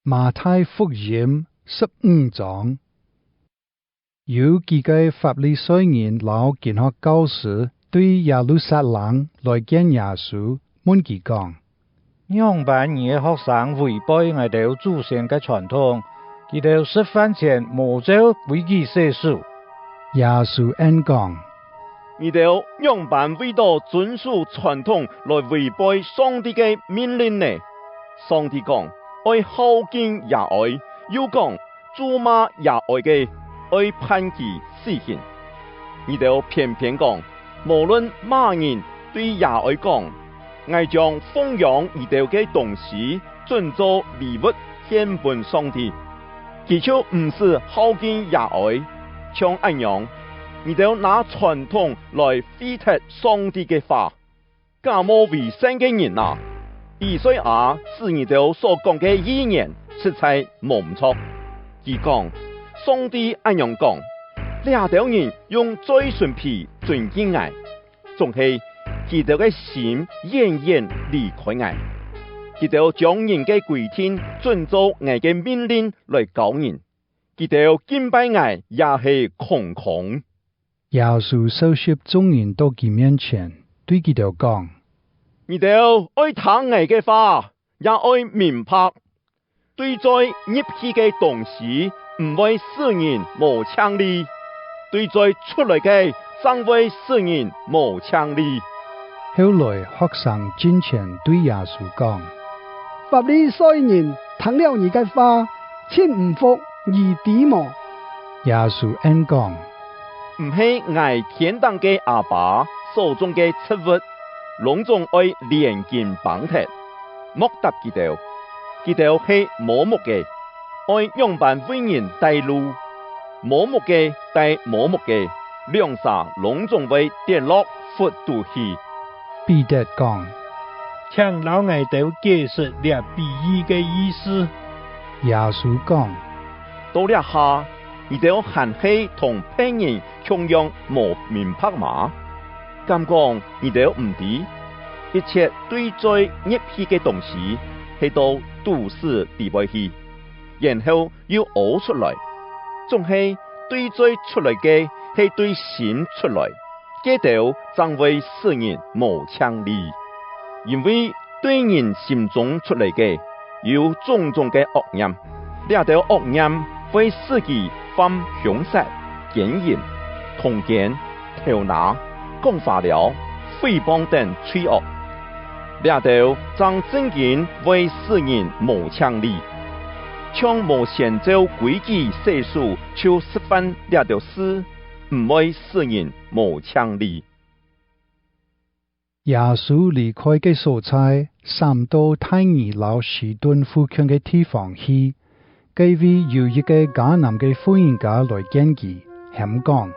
馬太福音15章，有幾個法利賽人老健學教師對耶路撒冷來見耶穌，問佢講：樣板你的學生違背我哋祖先嘅傳統，佢哋食飯前冇做規矩洗手。耶穌應講：你哋樣板為咗遵守傳統來違背上帝嘅命令呢？上帝講：愛孝敬耶愛，又講咒罵耶愛嘅，愛判其死刑。你哋偏偏講，無論乜人對耶愛講，我將奉養你哋嘅東西盡做禮物獻給上帝，其實唔是孝敬耶愛，像咁樣，你哋拿傳統來廢踢上帝嘅話，假冒為善嘅人啊！以賽亞是你哋所講嘅預言，實在冇錯。佢講，上帝咁樣講，呢條人用嘴唇皮尊敬我，總係佢哋嘅心遠遠離開我。佢哋將人嘅規定遵照我嘅命令來教人，佢哋敬拜我也係空空。耶穌收拾眾人到佢面前，對佢哋講：你哋愛聽我嘅話，也愛明白，對在入去嘅東西唔會使人無強力，對在出來嘅尚會使人無強力。後來學生進前對耶穌講：法利賽人聽了你嘅話，千唔服而點麼？耶穌應講：唔係我天堂嘅阿爸手中嘅食物，隆重愛連肩綁鐵，莫答佢哋係盲目嘅，愛樣板為人帶路，盲目嘅帶盲目嘅，兩下隆重為跌落闊肚去。彼得講：請老外頭解釋呢比喻嘅意思。耶穌講：到了下，你哋還係同別人同樣無明白嗎？咁講，你哋唔知，一切對罪入去嘅東西，係到都市地位去，然後要嘔出來，仲係對罪出來嘅，係對心出來，這條將會使人無強力，因為對人心中出來嘅，有種種嘅惡念，呢條惡念會使其犯兇殺、奸淫、通姦、偷拿、講話了、誹謗等罪惡。呢條將真經會使人無強力，像無先照規矩洗手就食飯呢條事，唔會使人無強力。耶穌離開嘅所在，三到太爾老士頓附近嘅地方去，佢為有一個迦南嘅婦人家來見佢，喊講：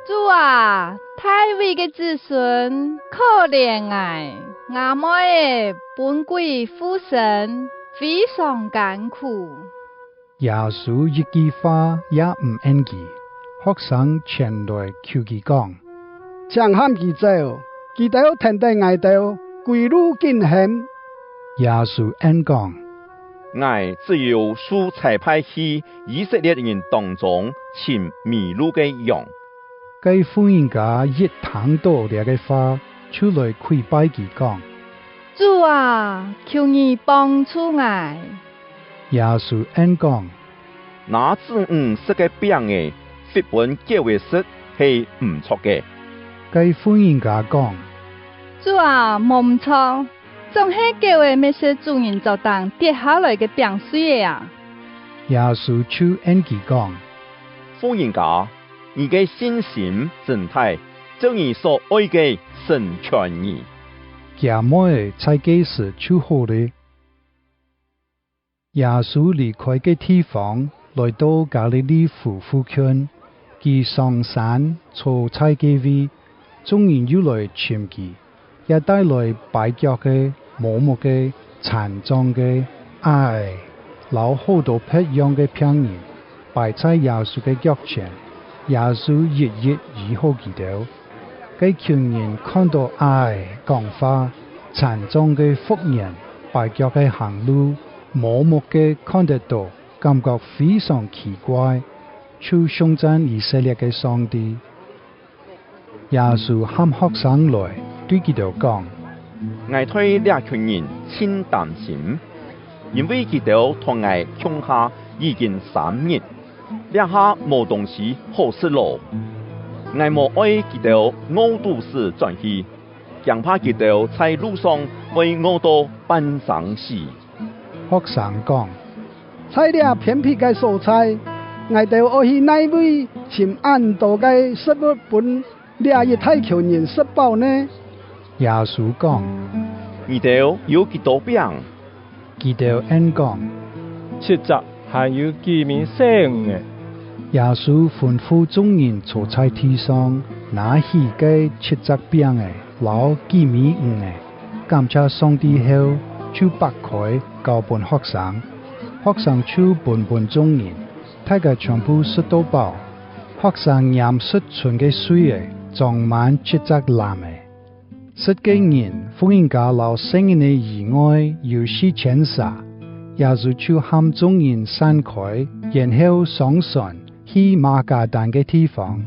主啊，太尉嘅子孫可憐我妹本歸父神，非常艱苦。耶穌一句話也唔應佢，學生前來求佢講：請喊佢走，佢哋聽得嗌到歸路見險。耶穌應講：我只有數差派去以色列人當中尋迷路嘅羊。該婦人家一聽到呢個話，出來跪拜佢講：主啊，求你幫助我。耶穌應講：那子食嘅餅嘅，血本結為食係唔錯嘅。該婦人家講：主啊，冇錯，總係叫為咩些主人就當跌下來嘅餅碎啊。耶穌就應佢講：婦人家，你嘅信心真大，將你所愛嘅成全你。假妹在幾時就好了。耶穌離開嘅地方，來到加利利湖附近，佢上山坐菜嘅位，眾人要來尋佢，也帶來跛腳嘅、盲目嘅、殘障嘅、矮、老好多不一樣嘅病人，擺在耶穌嘅腳前。耶穌一一醫好佢哋。該群人看到矮講話、殘障嘅婦人、跛腳嘅行路、盲目嘅看得到，感覺非常奇怪，就象徵以色列嘅上帝。耶穌喊學生來對佢哋講：我對這群人真擔心，因為佢哋同我共下已經3日，這下冇東西好食咯。我冇愛佢哋餓肚時轉去，驚怕佢哋在路上會餓到半生死。學生講：在這偏僻嘅所在，我哋愛去哪位尋安多嘅食物本這一太求人食飽呢？耶穌講：佢哋有幾多餅？佢哋應講7隻，還有幾米15嘅。耶穌吩咐眾人坐在地上，拿起嘅7隻餅嘅，撈幾米5嘅，感謝上帝後，就擘開交給學生，學生就分眾人，大家全部食到飽。學生飲食存嘅水嘅，裝滿7隻籃嘅。食嘅人，福音家老聖人嘅以外，有4000撒。耶穌就喊眾人散開，然後上船去馬加但嘅地方。